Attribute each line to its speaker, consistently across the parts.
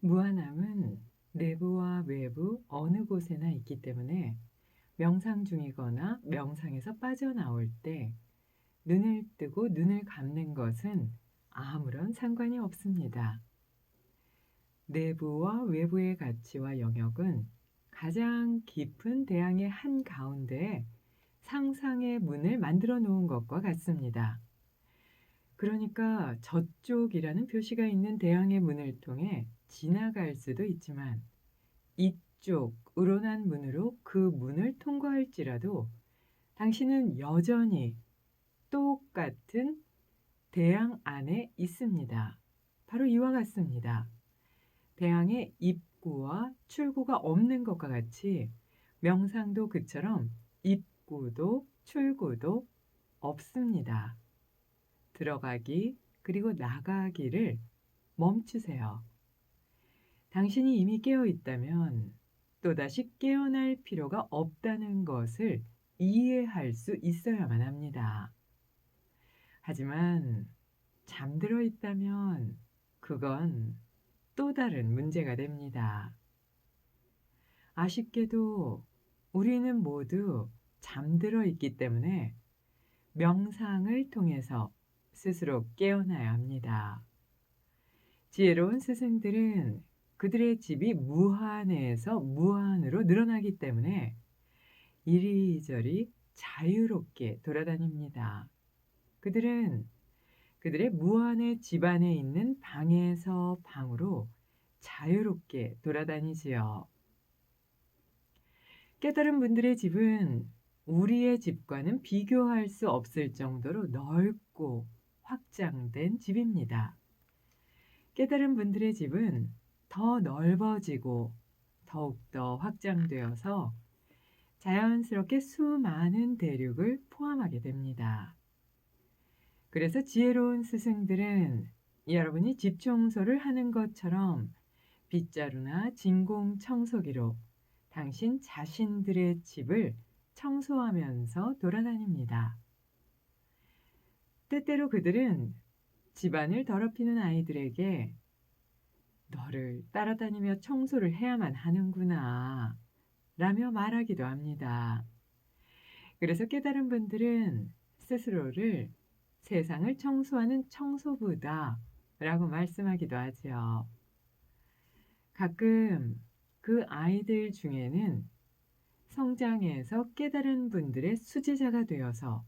Speaker 1: 무한함은 내부와 외부 어느 곳에나 있기 때문에 명상 중이거나 명상에서 빠져나올 때 눈을 뜨고 눈을 감는 것은 아무런 상관이 없습니다. 내부와 외부의 가치와 영역은 가장 깊은 대양의 한가운데에 상상의 문을 만들어 놓은 것과 같습니다. 그러니까 저쪽이라는 표시가 있는 대양의 문을 통해 지나갈 수도 있지만 이쪽 우러난 문으로 그 문을 통과할지라도 당신은 여전히 똑같은 대양 안에 있습니다. 바로 이와 같습니다. 대양에 입구와 출구가 없는 것과 같이 명상도 그처럼 입구도 출구도 없습니다. 들어가기 그리고 나가기를 멈추세요. 당신이 이미 깨어 있다면 또다시 깨어날 필요가 없다는 것을 이해할 수 있어야만 합니다. 하지만 잠들어 있다면 그건 또 다른 문제가 됩니다. 아쉽게도 우리는 모두 잠들어 있기 때문에 명상을 통해서 스스로 깨어나야 합니다. 지혜로운 스승들은 그들의 집이 무한에서 무한으로 늘어나기 때문에 이리저리 자유롭게 돌아다닙니다. 그들은 그들의 무한의 집 안에 있는 방에서 방으로 자유롭게 돌아다니지요. 깨달은 분들의 집은 우리의 집과는 비교할 수 없을 정도로 넓고 확장된 집입니다. 깨달은 분들의 집은 더 넓어지고 더욱더 확장되어서 자연스럽게 수많은 대륙을 포함하게 됩니다. 그래서 지혜로운 스승들은 여러분이 집 청소를 하는 것처럼 빗자루나 진공 청소기로 당신 자신들의 집을 청소하면서 돌아다닙니다. 때때로 그들은 집안을 더럽히는 아이들에게 너를 따라다니며 청소를 해야만 하는구나 라며 말하기도 합니다. 그래서 깨달은 분들은 스스로를 세상을 청소하는 청소부다 라고 말씀하기도 하죠. 가끔 그 아이들 중에는 성장해서 깨달은 분들의 수제자가 되어서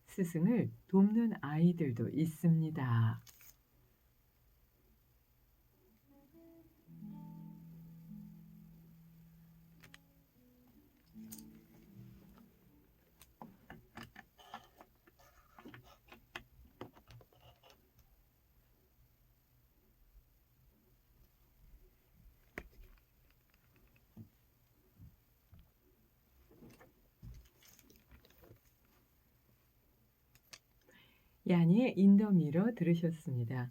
Speaker 1: 스승을 돕는 아이들도 있습니다. 야니의 인더미러 들으셨습니다.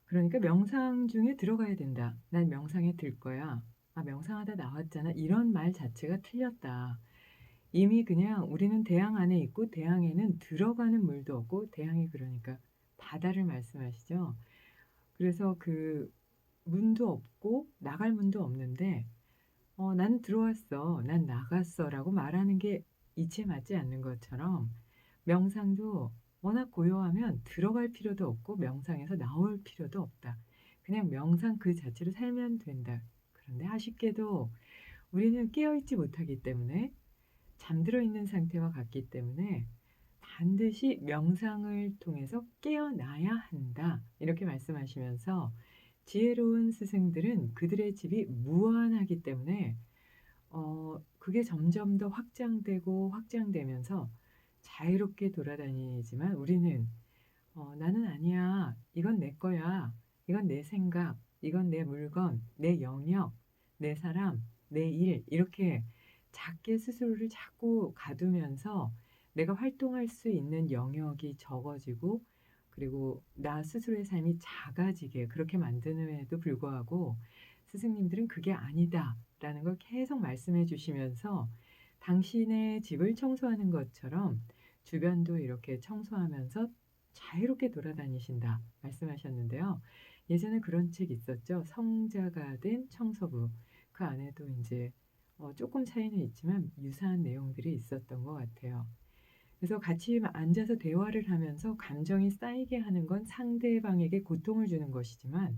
Speaker 1: 그러니까 명상 중에 들어가야 된다. 난 명상에 들 거야. 아, 명상하다 나왔잖아. 이런 말 자체가 틀렸다. 이미 그냥 우리는 대양 안에 있고 대양에는 들어가는 물도 없고 대양이 그러니까 바다를 말씀하시죠. 그래서 그 문도 없고 나갈 문도 없는데 난 들어왔어. 난 나갔어라고 말하는 게 이치에 맞지 않는 것처럼 명상도 워낙 고요하면 들어갈 필요도 없고 명상에서 나올 필요도 없다. 그냥 명상 그 자체로 살면 된다. 그런데 아쉽게도 우리는 깨어있지 못하기 때문에 잠들어 있는 상태와 같기 때문에 반드시 명상을 통해서 깨어나야 한다. 이렇게 말씀하시면서 지혜로운 스승들은 그들의 집이 무한하기 때문에 그게 점점 더 확장되고 확장되면서 자유롭게 돌아다니지만 우리는 나는 아니야. 이건 내 거야. 이건 내 생각. 이건 내 물건. 내 영역. 내 사람. 내 일. 이렇게 작게 스스로를 자꾸 가두면서 내가 활동할 수 있는 영역이 적어지고 그리고 나 스스로의 삶이 작아지게 그렇게 만드는에도 불구하고 스승님들은 그게 아니다라는 걸 계속 말씀해 주시면서 당신의 집을 청소하는 것처럼 주변도 이렇게 청소하면서 자유롭게 돌아다니신다 말씀하셨는데요. 예전에 그런 책 있었죠. 성자가 된 청소부. 그 안에도 이제 쪼끔 차이는 있지만 유사한 내용들이 있었던 것 같아요. 그래서 같이 앉아서 대화를 하면서 감정이 쌓이게 하는 건 상대방에게 고통을 주는 것이지만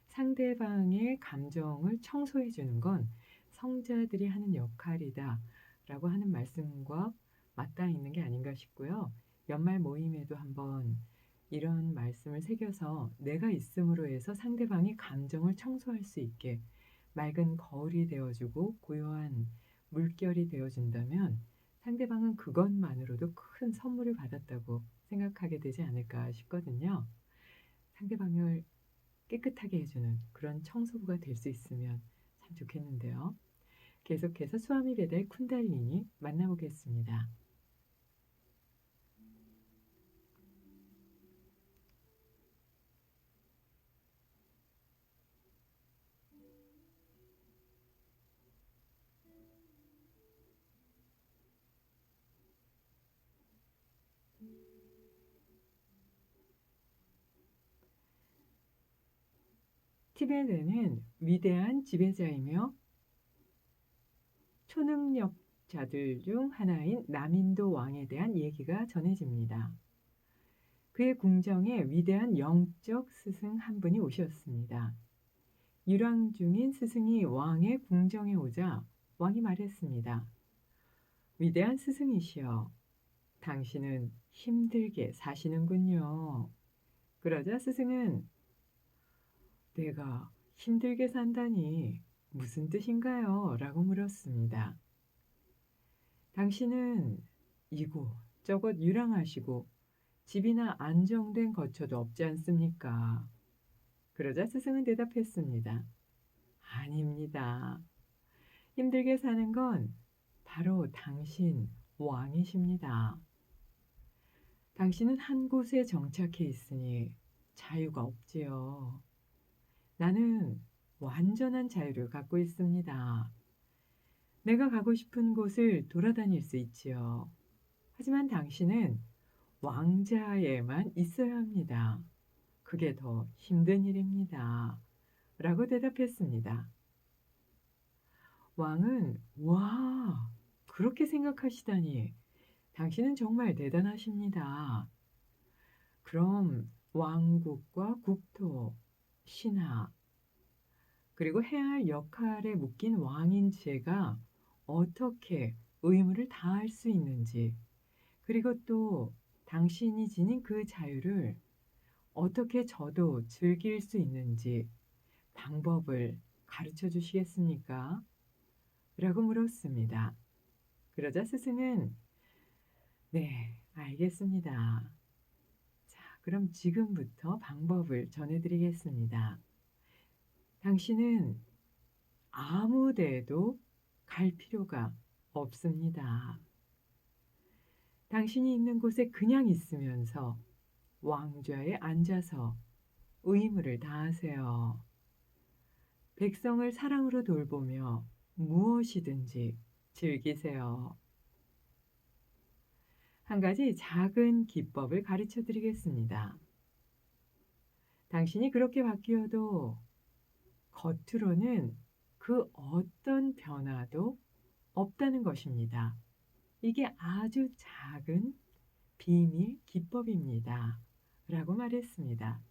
Speaker 1: 상대방의 감정을 청소해 주는 건 성자들이 하는 역할이다라고 하는 말씀과 맞닿아 있는 게 아닌가 싶고요. 연말 모임에도 한번 이런 말씀을 새겨서 내가 있음으로 해서 상대방이 감정을 청소할 수 있게 맑은 거울이 되어 주고 고요한 물결이 되어 준다면 상대방은 그것만으로도 큰 선물을 받았다고 생각하게 되지 않을까 싶거든요. 상대방을 깨끗하게 해 주는 그런 청소부가 될 수 있으면 참 좋겠는데요. 계속해서 수아미 베다의 쿤달리니 만나보겠습니다. 티베트는 위대한 지배자이며 초능력자들 중 하나인 남인도 왕에 대한 얘기가 전해집니다. 그의 궁정에 위대한 영적 스승 한 분이 오셨습니다. 일왕 중인 스승이 왕의 궁정에 오자 왕이 말했습니다. 위대한 스승이시여, 당신은 힘들게 사시는군요. 그러자 스승은 내가 힘들게 산다니 무슨 뜻인가요? 라고 물었습니다. 당신은 이곳 저곳 유랑하시고 집이나 안정된 거처도 없지 않습니까? 그러자 스승은 대답했습니다. 아닙니다. 힘들게 사는 건 바로 당신 왕이십니다. 당신은 한 곳에 정착해 있으니 자유가 없지요. 나는 완전한 자유를 갖고 있습니다. 내가 가고 싶은 곳을 돌아다닐 수 있지요. 하지만 당신은 왕자에만 있어야 합니다. 그게 더 힘든 일입니다. 라고 대답했습니다. 왕은, 와, 그렇게 생각하시다니. 당신은 정말 대단하십니다. 그럼 왕국과 국토, 신하, 그리고 해야 할 역할에 묶인 왕인 제가 어떻게 의무를 다할 수 있는지, 그리고 또 당신이 지닌 그 자유를 어떻게 저도 즐길 수 있는지 방법을 가르쳐 주시겠습니까? 라고 물었습니다. 그러자 스승은 네, 알겠습니다. 자, 그럼 지금부터 방법을 전해드리겠습니다. 당신은 아무 데도 갈 필요가 없습니다. 당신이 있는 곳에 그냥 있으면서 왕좌에 앉아서 의무를 다하세요. 백성을 사랑으로 돌보며 무엇이든지 즐기세요. 한 가지 작은 기법을 가르쳐 드리겠습니다. 당신이 그렇게 바뀌어도 겉으로는 그 어떤 변화도 없다는 것입니다. 이게 아주 작은 비밀 기법입니다. 라고 말했습니다.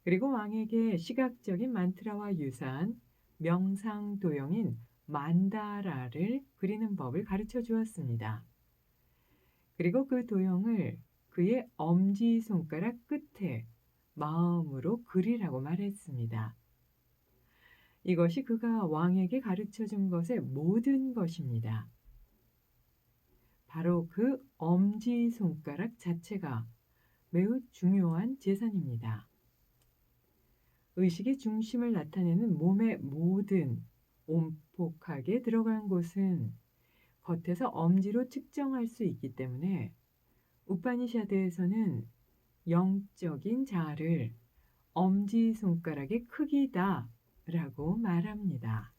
Speaker 1: 그리고 왕에게 시각적인 만트라와 유사한 명상 도형인 만다라를 그리는 법을 가르쳐 주었습니다. 그리고 그 도형을 그의 엄지손가락 끝에 마음으로 그리라고 말했습니다. 이것이 그가 왕에게 가르쳐 준 것의 모든 것입니다. 바로 그 엄지손가락 자체가 매우 중요한 재산입니다. 의식의 중심을 나타내는 몸의 모든 온폭하게 들어간 곳은 겉에서 엄지로 측정할 수 있기 때문에 우파니샤드에서는 영적인 자아를 엄지손가락의 크기다 라고 말합니다.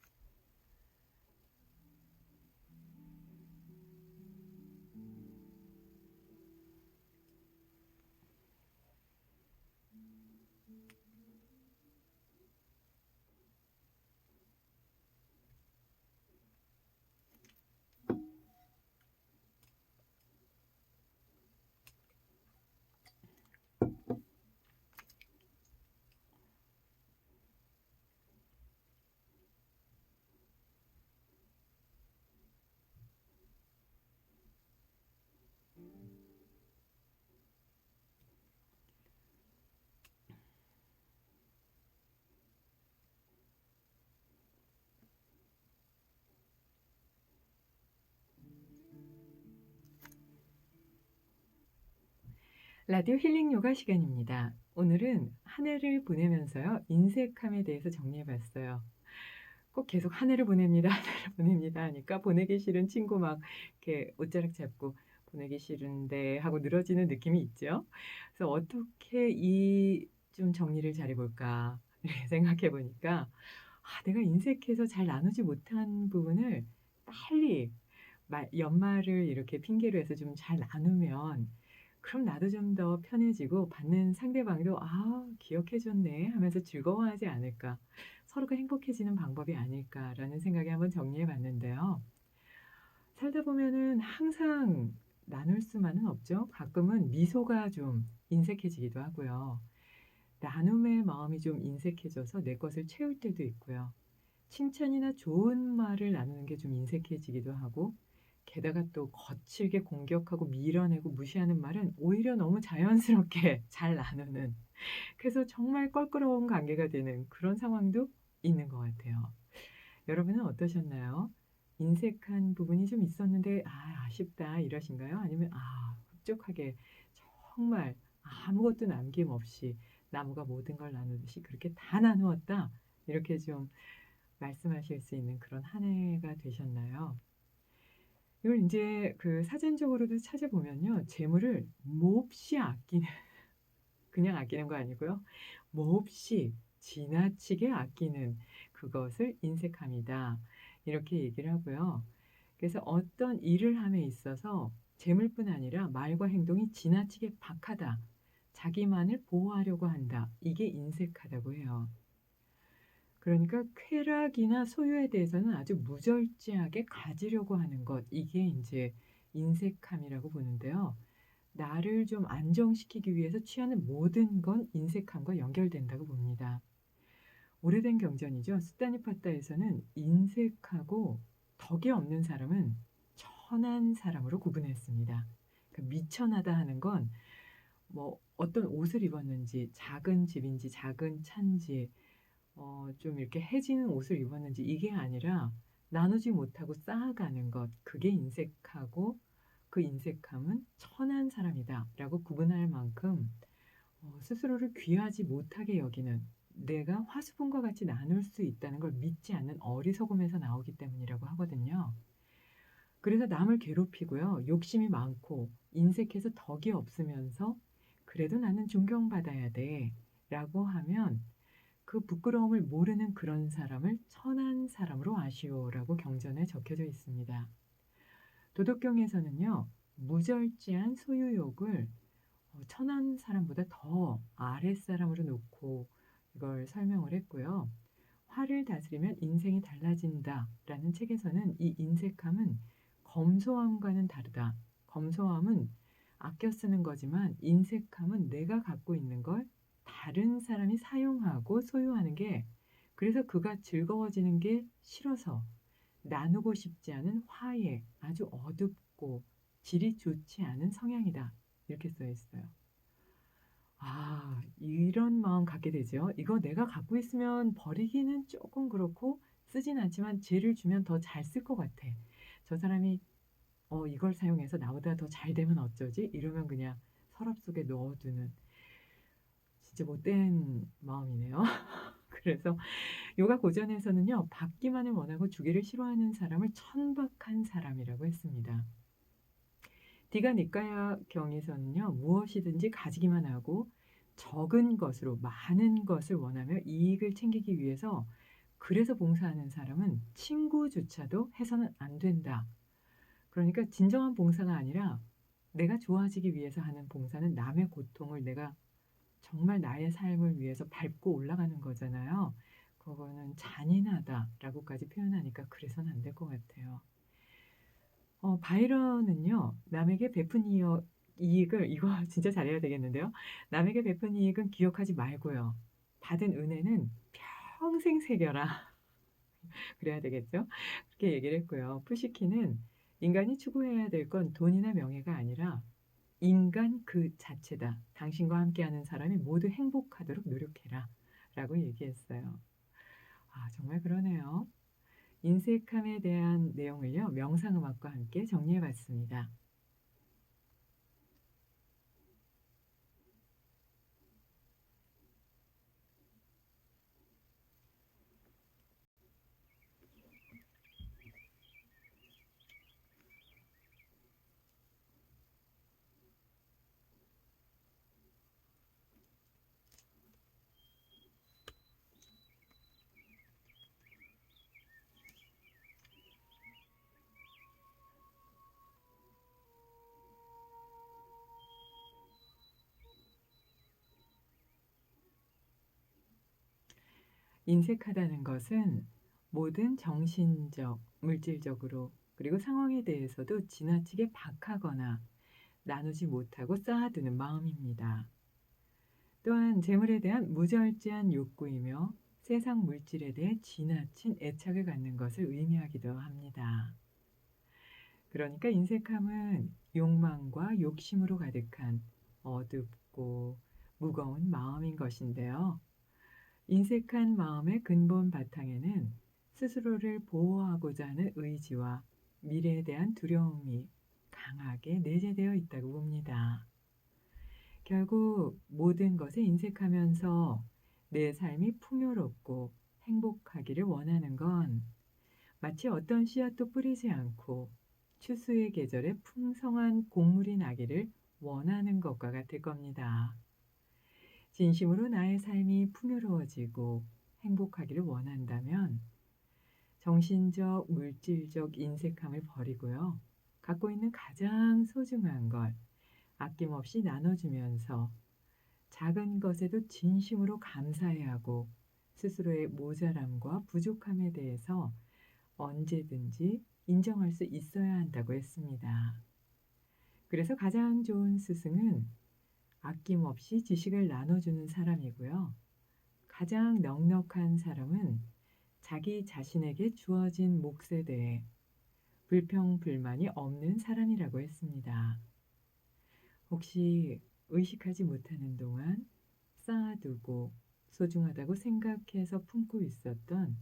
Speaker 1: 라디오 힐링 요가 시간입니다. 오늘은 한 해를 보내면서요. 인색함에 대해서 정리해 봤어요. 꼭 계속 한 해를 보냅니다. 한 해를 보냅니다 하니까 보내기 싫은 친구 막 이렇게 옷자락 잡고 보내기 싫은데 하고 늘어지는 느낌이 있죠. 그래서 어떻게 이 좀 정리를 잘해 볼까 이렇게 생각해 보니까 내가 인색해서 잘 나누지 못한 부분을 빨리 연말을 이렇게 핑계로 해서 좀 잘 나누면 그럼 나도 좀 더 편해지고 받는 상대방도 '아 기억해 줬네.' 하면서 즐거워하지 않을까. '서로가 행복해지는 방법이 아닐까.'라는 생각에 한번 정리해 봤는데요. 살다 보면은 항상 나눌 수만은 없죠. 가끔은 미소가 좀 인색해지기도 하고요. 나눔의 마음이 좀 인색해져서 내 것을 채울 때도 있고요. 칭찬이나 좋은 말을 나누는 게 좀 인색해지기도 하고, 게다가 또 거칠게 공격하고 밀어내고 무시하는 말은 오히려 너무 자연스럽게 잘 나누는, 그래서 정말 껄끄러운 관계가 되는 그런 상황도 있는 것 같아요. 여러분은 어떠셨나요? 인색한 부분이 좀 있었는데 '아 아쉽다.' 이러신가요? 아니면 '아 흡족하게 정말 아무것도 남김없이 나무가 모든 걸 나누듯이 그렇게 다 나누었다.' 이렇게 좀 말씀하실 수 있는 그런 한 해가 되셨나요? 이걸 인제 그 사전적으로도 찾아보면요. 재물을 몹시 아끼는 그냥 아끼는 거 아니고요. 몹시 지나치게 아끼는 그것을 인색함이다. 이렇게 얘기를 하고요. 그래서 어떤 일을 함에 있어서 재물뿐 아니라 말과 행동이 지나치게 박하다. 자기만을 보호하려고 한다. 이게 인색하다고 해요. 그러니까 쾌락이나 소유에 대해서는 아주 무절제하게 가지려고 하는 것. 이게 인제 인색함이라고 보는데요. 나를 좀 안정시키기 위해서 취하는 모든 건 인색함과 연결된다고 봅니다. 오래된 경전이죠. 수다니파타에서는 인색하고 덕이 없는 사람은 천한 사람으로 구분했습니다. 그러니까 미천하다 하는 건 뭐 어떤 옷을 입었는지, 작은 집인지, 작은 차인지, 좀 이렇게 해지는 옷을 입었는지 이게 아니라 나누지 못하고 쌓아가는 것, 그게 인색하고 그 인색함은 천한 사람이다라고 구분할 만큼 스스로를 귀하지 못하게 여기는, 내가 화수분과 같이 나눌 수 있다는 걸 믿지 않는 어리석음에서 나오기 때문이라고 하거든요. 그래서 남을 괴롭히고요. 욕심이 많고 인색해서 덕이 없으면서 '그래도 나는 존경받아야 돼.'라고 하면 그 부끄러움을 모르는 그런 사람을 천한 사람으로 아시오라고 경전에 적혀져 있습니다. 도덕경에서는요. 무절제한 소유욕을 천한 사람보다 더 아랫사람으로 놓고 이걸 설명을 했고요. 화를 다스리면 인생이 달라진다라는 책에서는 이 인색함은 검소함과는 다르다. 검소함은 아껴 쓰는 거지만 인색함은 내가 갖고 있는 걸 다른 사람이 사용하고 소유하는 게, 그래서 그가 즐거워지는 게 싫어서 나누고 싶지 않은 화해, 아주 어둡고 질이 좋지 않은 성향이다. 이렇게 써 있어요. 이런 마음 갖게 되죠. 이거 내가 갖고 있으면 버리기는 조금 그렇고 쓰진 않지만 쟤를 주면 더 잘 쓸 것 같아. 저 사람이 이걸 사용해서 나보다 더 잘 되면 어쩌지? 이러면 그냥 서랍 속에 넣어 두는, 진짜 못된 마음이네요. 그래서 요가 고전에서는요. 받기만을 원하고 주기를 싫어하는 사람을 천박한 사람이라고 했습니다. 디가 니까야 경에서는요. 무엇이든지 가지기만 하고 적은 것으로 많은 것을 원하며 이익을 챙기기 위해서, 그래서 봉사하는 사람은 친구조차도 해서는 안 된다. 그러니까 진정한 봉사가 아니라 내가 좋아지기 위해서 하는 봉사는 남의 고통을 내가 정말 나의 삶을 위해서 밟고 올라가는 거잖아요. 그거는 잔인하다라고까지 표현하니까 그래서는 안 될 것 같아요. 바이런은요. 남에게 베푼 이익을 이거 진짜 잘해야 되겠는데요. 남에게 베푼 이익은 기억하지 말고요. 받은 은혜는 평생 새겨라. 그래야 되겠죠? 그렇게 얘기를 했고요. 푸시킨은 인간이 추구해야 될 건 돈이나 명예가 아니라 인간 그 자체다. 당신과 함께하는 사람이 모두 행복하도록 노력해라. 라고 얘기했어요. 정말 그러네요. 인색함에 대한 내용을요. 명상음악과 함께 정리해 봤습니다. 인색하다는 것은 모든 정신적, 물질적으로 그리고 상황에 대해서도 지나치게 박하거나 나누지 못하고 쌓아두는 마음입니다. 또한 재물에 대한 무절제한 욕구이며 세상 물질에 대해 지나친 애착을 갖는 것을 의미하기도 합니다. 그러니까 인색함은 욕망과 욕심으로 가득한 어둡고 무거운 마음인 것인데요. 인색한 마음의 근본 바탕에는 스스로를 보호하고자 하는 의지와 미래에 대한 두려움이 강하게 내재되어 있다고 봅니다. 결국 모든 것에 인색하면서 내 삶이 풍요롭고 행복하기를 원하는 건 마치 어떤 씨앗도 뿌리지 않고 추수의 계절에 풍성한 곡물이 나기를 원하는 것과 같을 겁니다. 진심으로 나의 삶이 풍요로워지고 행복하기를 원한다면 정신적, 물질적 인색함을 버리고요. 갖고 있는 가장 소중한 걸 아낌없이 나눠주면서 작은 것에도 진심으로 감사해야 하고 스스로의 모자람과 부족함에 대해서 언제든지 인정할 수 있어야 한다고 했습니다. 그래서 가장 좋은 스승은 아낌없이 지식을 나눠주는 사람이고요. 가장 넉넉한 사람은 자기 자신에게 주어진 몫에 대해 불평불만이 없는 사람이라고 했습니다. 혹시 의식하지 못하는 동안 쌓아두고 소중하다고 생각해서 품고 있었던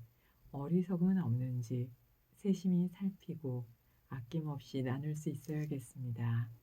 Speaker 1: 어리석음은 없는지 세심히 살피고 아낌없이 나눌 수 있어야겠습니다.